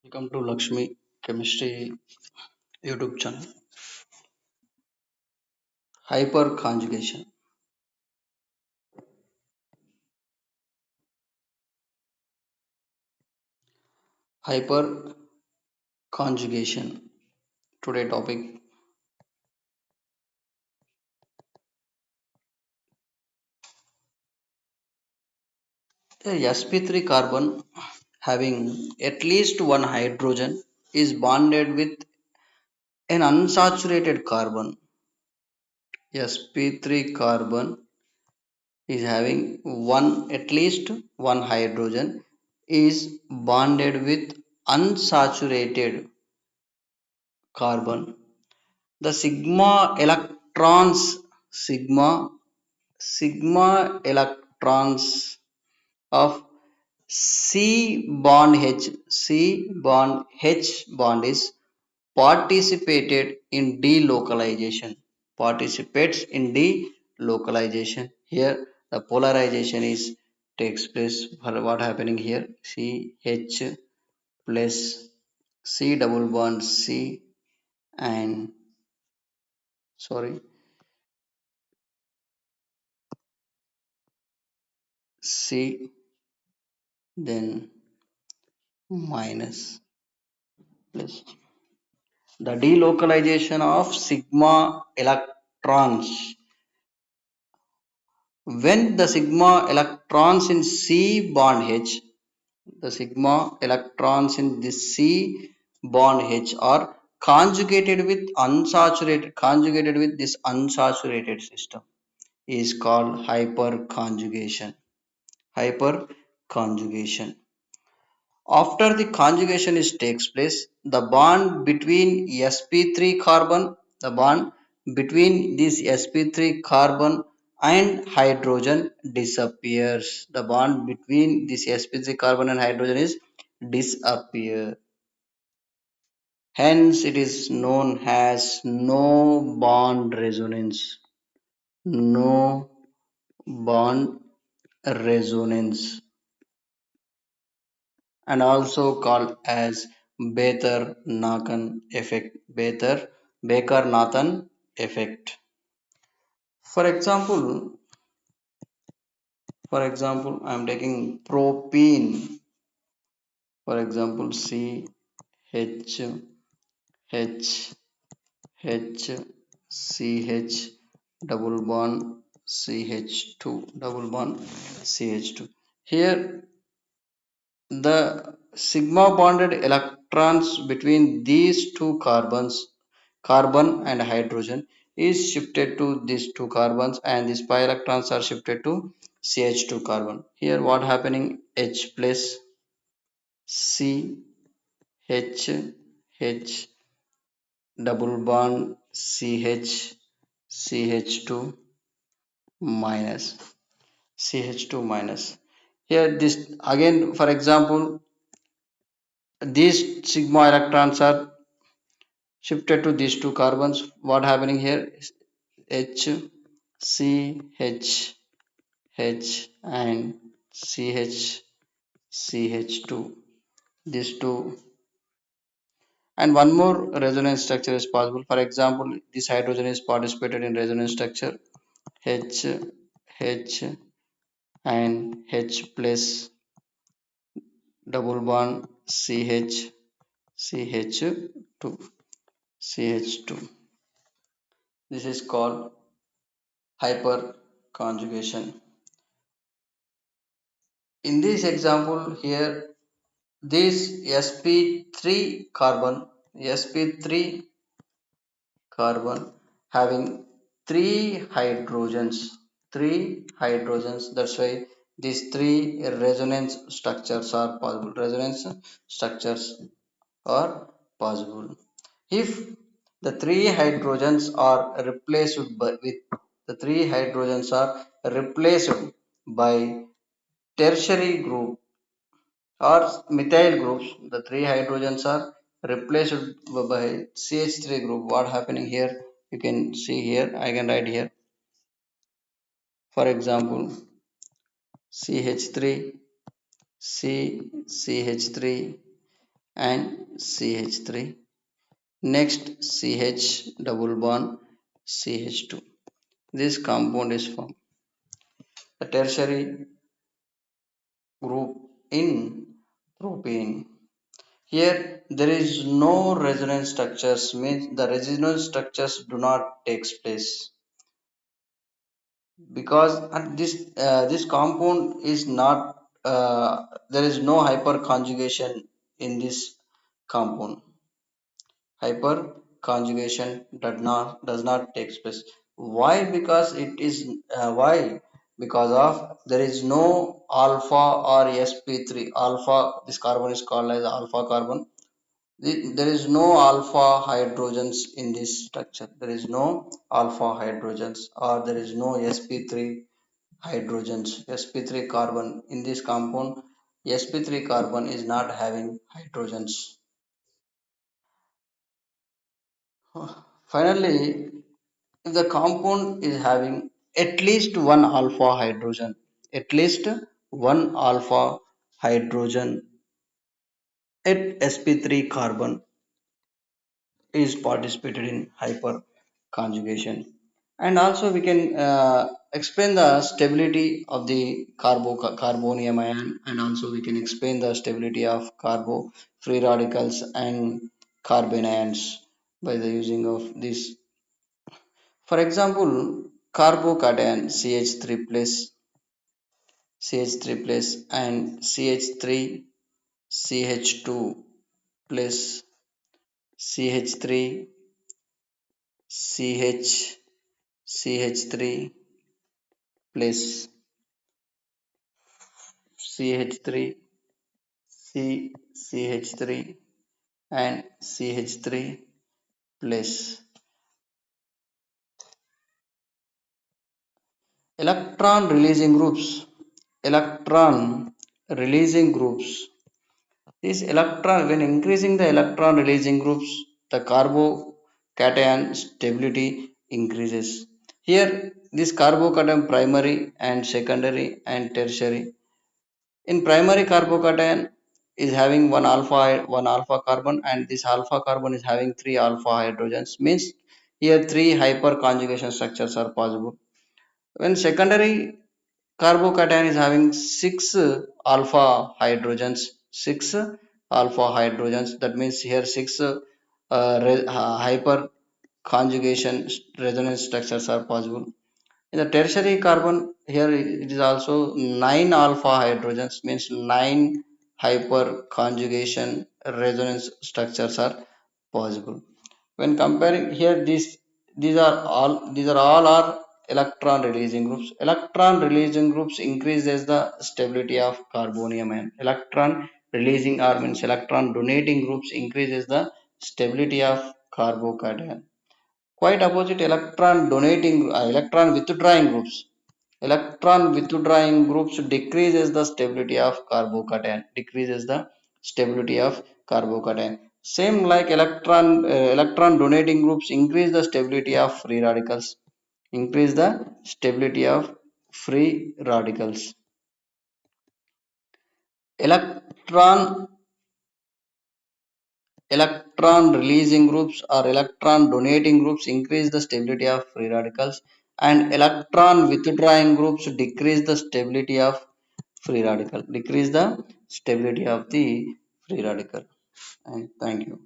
Welcome to Lakshmi Chemistry YouTube channel. Hyperconjugation. Hyperconjugation. Today topic. A sp3 carbon having at least one hydrogen is bonded with an unsaturated carbon. Sp3 carbon is having one at least one hydrogen is bonded with unsaturated carbon. The sigma sigma electrons of C bond H bond is participated in delocalization. Participates in delocalization. Here the polarization is takes place. For what happening here? CH plus C double bond C and sorry C then minus plus the delocalization of sigma electrons. When the sigma electrons in C bond H, the sigma electrons in this C bond H are conjugated with this unsaturated system is called hyperconjugation. Hyperconjugation. After the conjugation is takes place, the bond between sp3 carbon, the bond between this sp3 carbon and hydrogen disappears. The bond between this sp3 carbon and hydrogen is disappear. Hence, it is known as no bond resonance. No bond resonance. And also called as Baker-Nathan effect. Baker-Nathan effect. For example, I am taking propene. For example, C H H H C H double bond CH2 double bond CH2. Here the sigma bonded electrons between these two carbon and hydrogen is shifted to these two carbons and these pi electrons are shifted to CH2 carbon. Here what happening H plus C H H double bond CH CH2 minus CH2 minus. Here this again for example these sigma electrons are shifted to these two carbons. What happening here is H C H H and CH CH2 these two and one more resonance structure is possible. For example, this hydrogen is participated in resonance structure H H and H plus double bond CH CH2 CH2. This is called hyperconjugation. In this example here, this sp3 carbon having three hydrogens. That's why these three resonance structures are possible. Resonance structures are possible. If the three hydrogens are replaced with the three hydrogens are replaced by tertiary group or methyl groups, the three hydrogens are replaced by CH3 group. What happening here? You can see here. I can write here. For example, CH3, CH3, and CH3. Next CH double bond CH2. This compound is formed. The tertiary group in propane. Here there is no resonance structures, means the resonance structures do not takes place because this compound is not there is no hyperconjugation in this compound. Hyperconjugation does not take place. Why? Because it is why? Because of there is no alpha or sp3 alpha. This carbon is called as alpha carbon. There is no alpha hydrogens in this structure. There is no alpha hydrogens, or there is no sp3 hydrogens, sp3 carbon in this compound. Sp3 carbon is not having hydrogens. Finally, if the compound is having at least one alpha hydrogen, at least one alpha hydrogen at sp3 carbon is participated in hyperconjugation. And also we can explain the stability of the carbonium ion, and also we can explain the stability of carbo free radicals and carbon ions by the using of this. For example, carbocation CH3 plus and CH3 CH2 plus CH3 CH CH3 plus CH3 CH3 and CH3 plus electron releasing groups. Electron releasing groups. These electron, when increasing the electron releasing groups, the carbocation stability increases. Here this carbocation primary and secondary and tertiary. In primary, carbocation is having one alpha carbon, and this alpha carbon is having three alpha hydrogens. Means here three hyperconjugation structures are possible. When secondary, carbocation is having alpha hydrogens, six alpha hydrogens. That means here six hyper conjugation resonance structures are possible. In the tertiary carbon, here it is also 9 alpha hydrogens, means 9 hyperconjugation resonance structures are possible. When comparing here, these are all are electron releasing groups. Electron releasing groups increases the stability of carbonium ion. Electron releasing, or means electron donating groups increases the stability of carbocation. Quite opposite, electron withdrawing groups. Electron withdrawing groups decreases the stability of carbocation. Decreases the stability of carbocation. Same like electron donating groups increase the stability of free radicals. Increase the stability of free radicals. Electron Electron releasing groups or electron donating groups increase the stability of free radicals, and electron withdrawing groups decrease the stability of free radical. Decrease the stability of the free radical. And thank you.